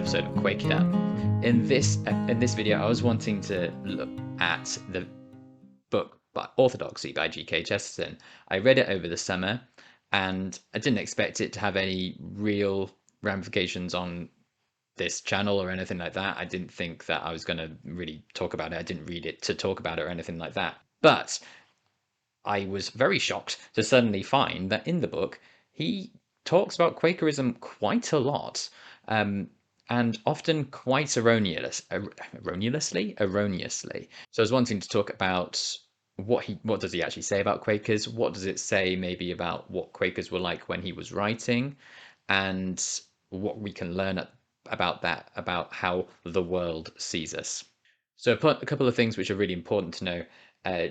episode of Quake. In this video, I was wanting to look at the book by Orthodoxy by G.K. Chesterton. I read it over the summer, and I didn't expect it to have any real ramifications on this channel or anything like that. I didn't think that I was going to really talk about it. I didn't read it to talk about it or anything like that. But I was very shocked to suddenly find that in the book he talks about Quakerism quite a lot, and often quite erroneously. So I was wanting to talk about what does he actually say about Quakers? What does it say maybe about what Quakers were like when he was writing, and what we can learn about that, about how the world sees us. So a couple of things which are really important to know.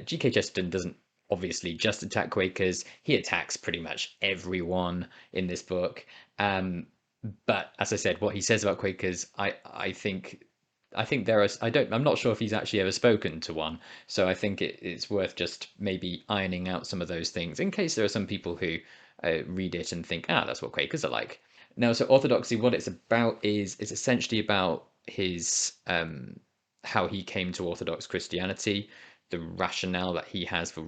G.K. Chesterton doesn't obviously just attack Quakers. He attacks pretty much everyone in this book. But as I said, what he says about Quakers, I think there are. I'm not sure if he's actually ever spoken to one. So I think it's worth just maybe ironing out some of those things in case there are some people who read it and think, that's what Quakers are like. Now, so Orthodoxy, what it's about is it's essentially about his how he came to Orthodox Christianity, the rationale that he has for uh,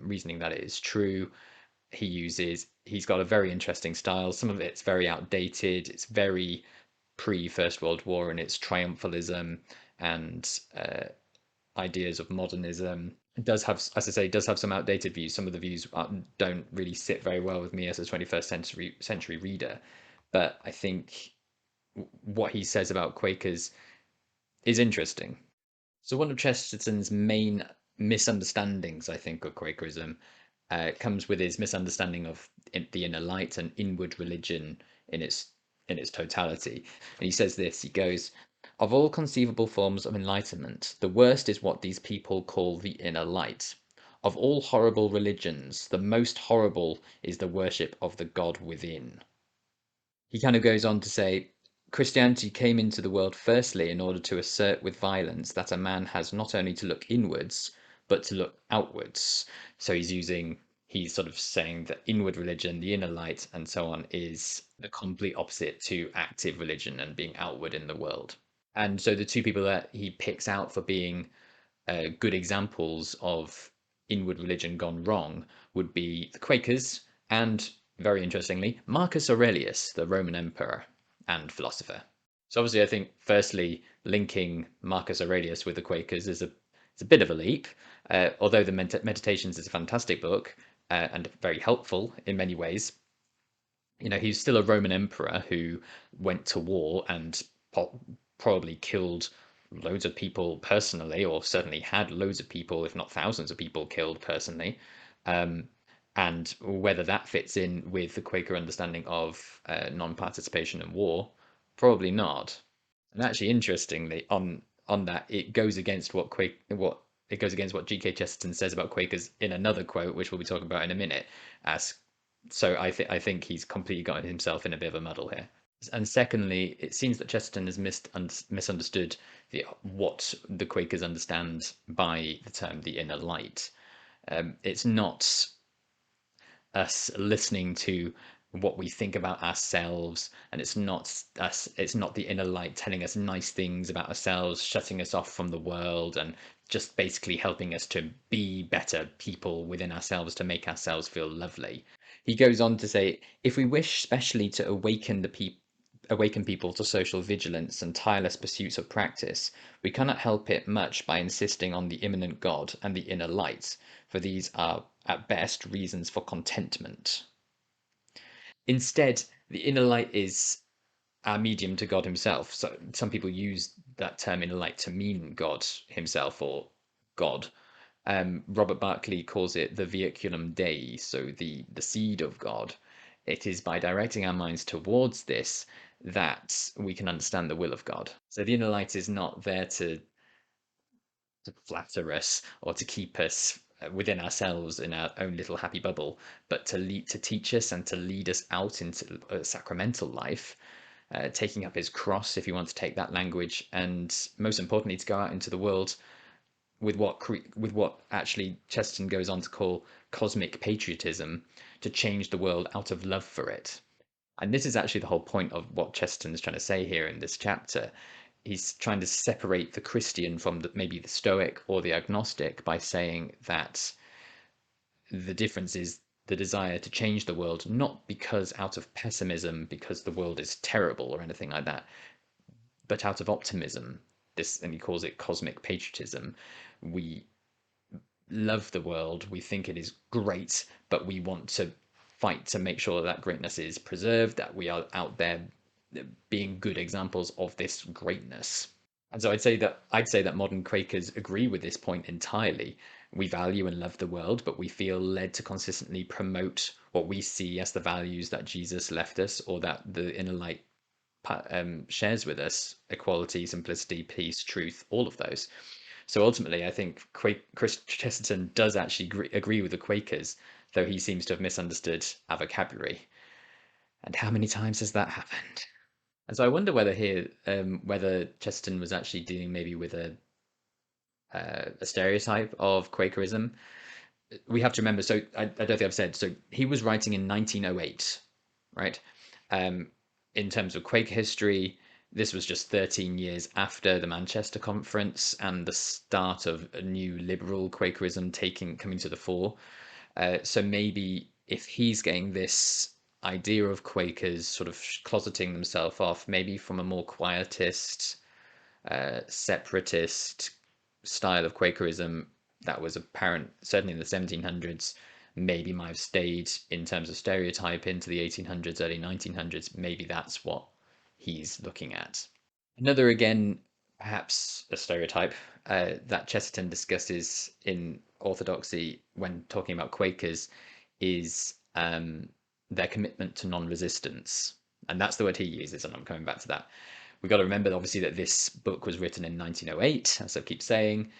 reasoning that it is true. He's got a very interesting style. Some of it's very outdated. It's very pre First World War in its triumphalism and ideas of modernism. It does have, as I say, does have some outdated views. Some of the views don't really sit very well with me as a 21st century reader. But I think what he says about Quakers is interesting. So one of Chesterton's main misunderstandings, I think, of Quakerism comes with his misunderstanding of the inner light and inward religion in its totality. And he says this. He goes, "Of all conceivable forms of enlightenment, the worst is what these people call the inner light. Of all horrible religions, the most horrible is the worship of the God within." He kind of goes on to say, Christianity came into the world firstly in order to assert with violence that a man has not only to look inwards, but to look outwards. So he's sort of saying that inward religion, the inner light, and so on, is the complete opposite to active religion and being outward in the world. And so the two people that he picks out for being good examples of inward religion gone wrong would be the Quakers and, very interestingly, Marcus Aurelius, the Roman emperor and philosopher. So obviously, I think firstly, linking Marcus Aurelius with the Quakers is a bit of a leap. Although the Meditations is a fantastic book and very helpful in many ways, he's still a Roman emperor who went to war and probably killed loads of people personally, or certainly had loads of people, if not thousands of people, killed personally. Um, and whether that fits in with the Quaker understanding of non-participation in war, probably not. And actually, interestingly, on that, it goes against what G.K. Chesterton says about Quakers in another quote, which we'll be talking about in a minute, as so I think he's completely gotten himself in a bit of a muddle here. And secondly, it seems that Chesterton has misunderstood what the Quakers understand by the term the inner light. It's not us listening to what we think about ourselves, and it's not the inner light telling us nice things about ourselves, shutting us off from the world, and just basically helping us to be better people within ourselves, to make ourselves feel lovely. He goes on to say, if we wish specially to awaken people to social vigilance and tireless pursuits of practice, we cannot help it much by insisting on the immanent God and the inner light, for these are at best reasons for contentment. Instead, the inner light is our medium to God himself. So some people use that term inner light to mean God himself or God. Robert Barclay calls it the vehiculum Dei, so the seed of God. It is by directing our minds towards this that we can understand the will of God. So the inner light is not there to flatter us or to keep us within ourselves in our own little happy bubble, but to teach us and to lead us out into a sacramental life, taking up his cross, if you want to take that language, and most importantly, to go out into the world with what actually Chesterton goes on to call cosmic patriotism, to change the world out of love for it. And this is actually the whole point of what Chesterton's trying to say here in this chapter. He's trying to separate the Christian from maybe the Stoic or the agnostic by saying that the difference is the desire to change the world, not because out of pessimism, because the world is terrible or anything like that, but out of optimism. This, and he calls it cosmic patriotism. We love the world, we think it is great, but we want to fight to make sure that greatness is preserved, that we are out there being good examples of this greatness. And so I'd say that modern Quakers agree with this point entirely. We value and love the world, but we feel led to consistently promote what we see as the values that Jesus left us, or that the inner light shares with us: equality, simplicity, peace, truth, all of those. So ultimately, I think Chris Chesterton does actually agree with the Quakers, though he seems to have misunderstood our vocabulary. And how many times has that happened? And so I wonder whether Chesterton was actually dealing maybe with a stereotype of Quakerism. We have to remember. So I don't think I've said. So he was writing in 1908, right? Um, in terms of Quaker history, this was just 13 years after the Manchester Conference and the start of a new liberal Quakerism coming to the fore. So maybe if he's getting this idea of Quakers sort of closeting themselves off, maybe from a more quietist, separatist style of Quakerism that was apparent certainly in the 1700s, maybe might have stayed in terms of stereotype into the 1800s, early 1900s. Maybe that's what he's looking at. Another, again, perhaps a stereotype that Chesterton discusses in Orthodoxy when talking about Quakers is their commitment to non-resistance. And that's the word he uses, and I'm coming back to that. We've got to remember, obviously, that this book was written in 1908, as I keep saying.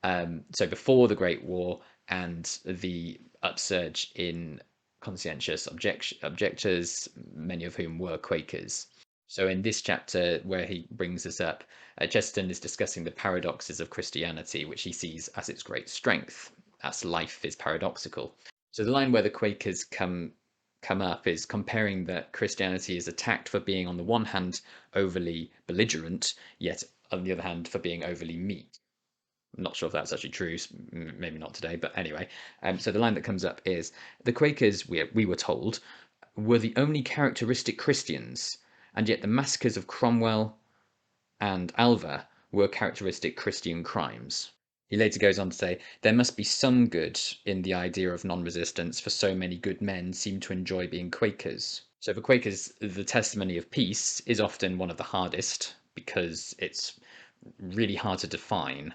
So before the Great War and the upsurge in conscientious objectors, many of whom were Quakers. So in this chapter, where he brings this up, Chesterton is discussing the paradoxes of Christianity, which he sees as its great strength, as life is paradoxical. So the line where the Quakers come up is comparing that Christianity is attacked for being, on the one hand, overly belligerent, yet on the other hand, for being overly meek. I'm not sure if that's actually true, maybe not today, but anyway. So the line that comes up is the Quakers, we were told, were the only characteristic Christians, and yet the massacres of Cromwell and Alva were characteristic Christian crimes. He later goes on to say, there must be some good in the idea of non-resistance, for so many good men seem to enjoy being Quakers. So for Quakers, the testimony of peace is often one of the hardest because it's really hard to define.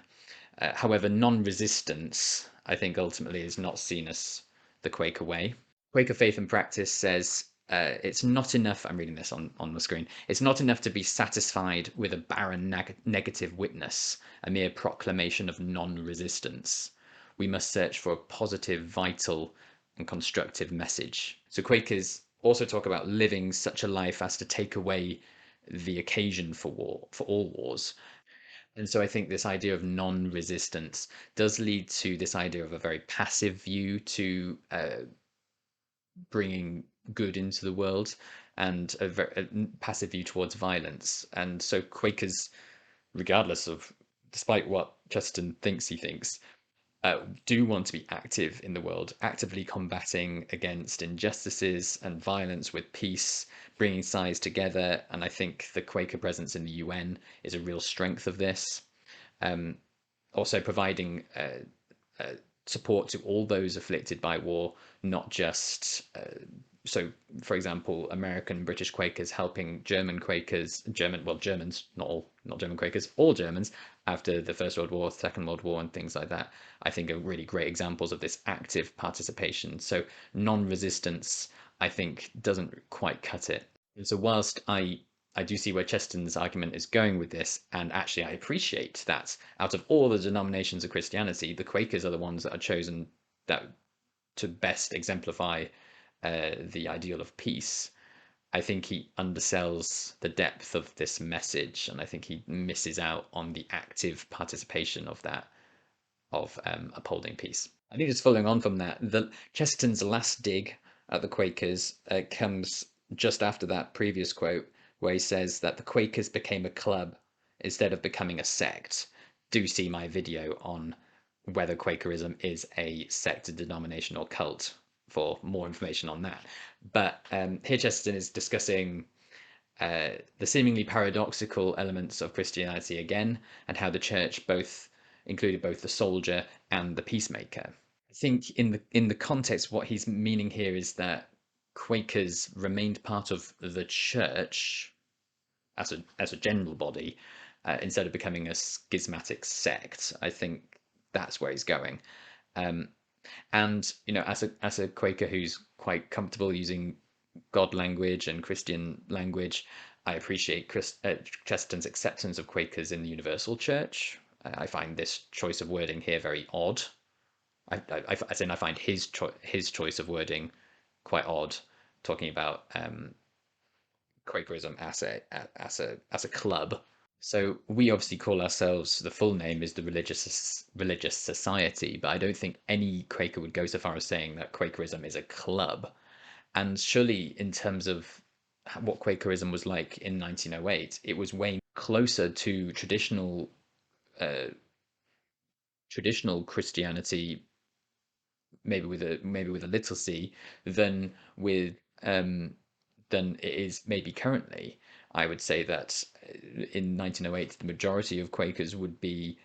However, non-resistance, I think, ultimately is not seen as the Quaker way. Quaker Faith and Practice says it's not enough. I'm reading this on the screen. It's not enough to be satisfied with a barren negative witness, a mere proclamation of non-resistance. We must search for a positive, vital, and constructive message. So Quakers also talk about living such a life as to take away the occasion for war, for all wars. And so I think this idea of non-resistance does lead to this idea of a very passive view to bringing good into the world, and a passive view towards violence. And so Quakers, regardless of, despite what Chesterton thinks he thinks, do want to be active in the world, actively combating against injustices and violence with peace, bringing sides together. And I think the Quaker presence in the UN is a real strength of this. Um, Also providing uh, support to all those afflicted by war, not just so, for example, American British Quakers helping German Quakers, Germans, not all, not German Quakers, all Germans after the First World War, Second World War, and things like that. I think are really great examples of this active participation. So non-resistance, I think, doesn't quite cut it. And so whilst I do see where Chesterton's argument is going with this, and actually I appreciate that out of all the denominations of Christianity, the Quakers are the ones that are chosen that to best exemplify the ideal of peace. I think he undersells the depth of this message, and I think he misses out on the active participation of that, of upholding peace. I think just following on from that, the Chesterton's last dig at the Quakers comes just after that previous quote where he says that the Quakers became a club instead of becoming a sect. Do see my video on whether Quakerism is a sect, a denomination, or cult for more information on that. But here Chesterton is discussing the seemingly paradoxical elements of Christianity again, and how the church both included both the soldier and the peacemaker. I think in the context, what he's meaning here is that Quakers remained part of the church as a general body, instead of becoming a schismatic sect. I think that's where he's going. Um, and as a Quaker who's quite comfortable using God language and Christian language, I appreciate Chesterton's acceptance of Quakers in the Universal Church. I find this choice of wording here very odd. As in, I find his choice of wording quite odd, talking about Quakerism as a club. So we obviously call ourselves, the full name is the Religious Society, but I don't think any Quaker would go so far as saying that Quakerism is a club. And surely, in terms of what Quakerism was like in 1908, it was way closer to traditional Christianity, maybe with a little c, than with um, than it is maybe currently. I would say that in 1908, the majority of Quakers would be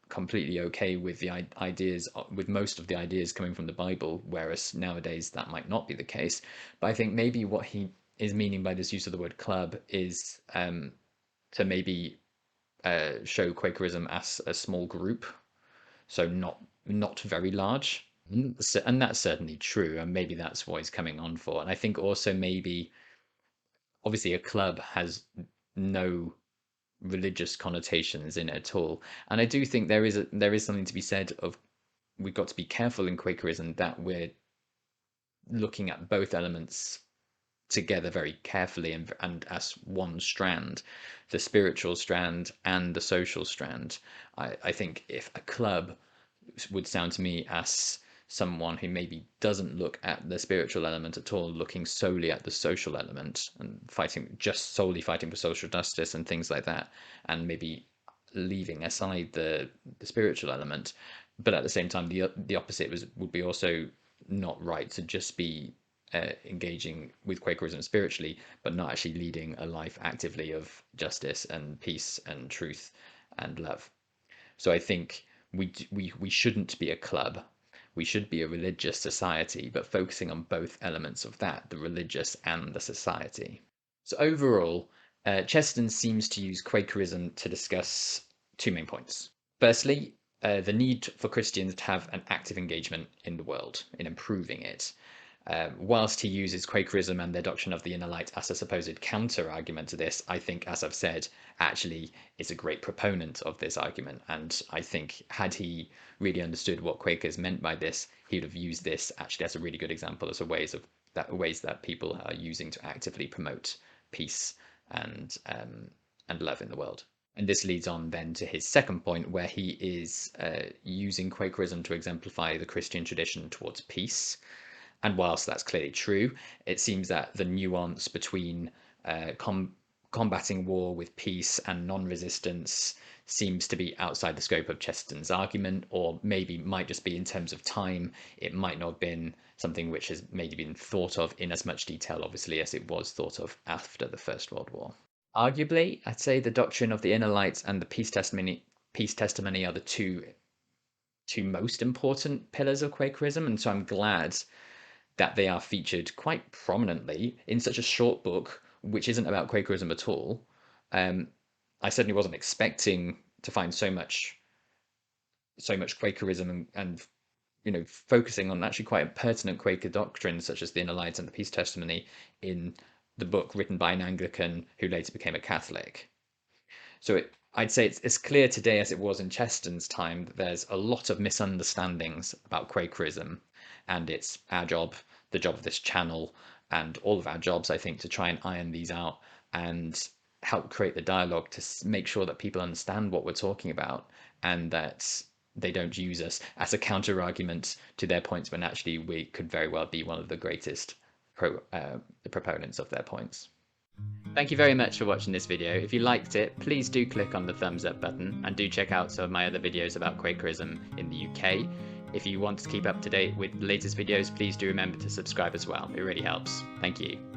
completely okay with the ideas, with most of the ideas coming from the Bible, whereas nowadays that might not be the case. But I think maybe what he is meaning by this use of the word club is to maybe show Quakerism as a small group, so not very large. And that's certainly true, and maybe that's what he's coming on for. And I think also maybe, obviously, a club has no religious connotations in it at all. And I do think there is something to be said of, we've got to be careful in Quakerism that we're looking at both elements together very carefully, and as one strand, the spiritual strand and the social strand. I think if a club would sound to me as someone who maybe doesn't look at the spiritual element at all, looking solely at the social element and just solely fighting for social justice and things like that, and maybe leaving aside the spiritual element. But at the same time, the opposite would be also not right, to just be engaging with Quakerism spiritually, but not actually leading a life actively of justice and peace and truth and love. So I think we shouldn't be a club. We should be a religious society, but focusing on both elements of that, the religious and the society. So overall, Chesterton seems to use Quakerism to discuss two main points. Firstly, the need for Christians to have an active engagement in the world, in improving it. Whilst he uses Quakerism and their doctrine of the inner light as a supposed counter argument to this, I think, as I've said, actually is a great proponent of this argument. And I think, had he really understood what Quakers meant by this, he would have used this actually as a really good example as a ways that people are using to actively promote peace and love in the world. And this leads on then to his second point, where he is using Quakerism to exemplify the Christian tradition towards peace. And whilst that's clearly true, it seems that the nuance between combating war with peace and non-resistance seems to be outside the scope of Chesterton's argument, or maybe might just be in terms of time. It might not have been something which has maybe been thought of in as much detail, obviously, as it was thought of after the First World War. Arguably, I'd say the doctrine of the inner light and the peace testimony are the two most important pillars of Quakerism, and so I'm glad that they are featured quite prominently in such a short book, which isn't about Quakerism at all. Um, I certainly wasn't expecting to find so much Quakerism, and focusing on actually quite pertinent Quaker doctrines such as the Inner Light and the Peace Testimony in the book written by an Anglican who later became a Catholic. So I'd say it's as clear today as it was in Chesterton's time that there's a lot of misunderstandings about Quakerism, and it's our job, the job of this channel, and all of our jobs, I think, to try and iron these out and help create the dialogue to make sure that people understand what we're talking about, and that they don't use us as a counter argument to their points, when actually we could very well be one of the greatest the proponents of their points. Thank you very much for watching this video. If you liked it, please do click on the thumbs up button, and do check out some of my other videos about Quakerism in the UK. If you want to keep up to date with the latest videos, please do remember to subscribe as well. It really helps. Thank you.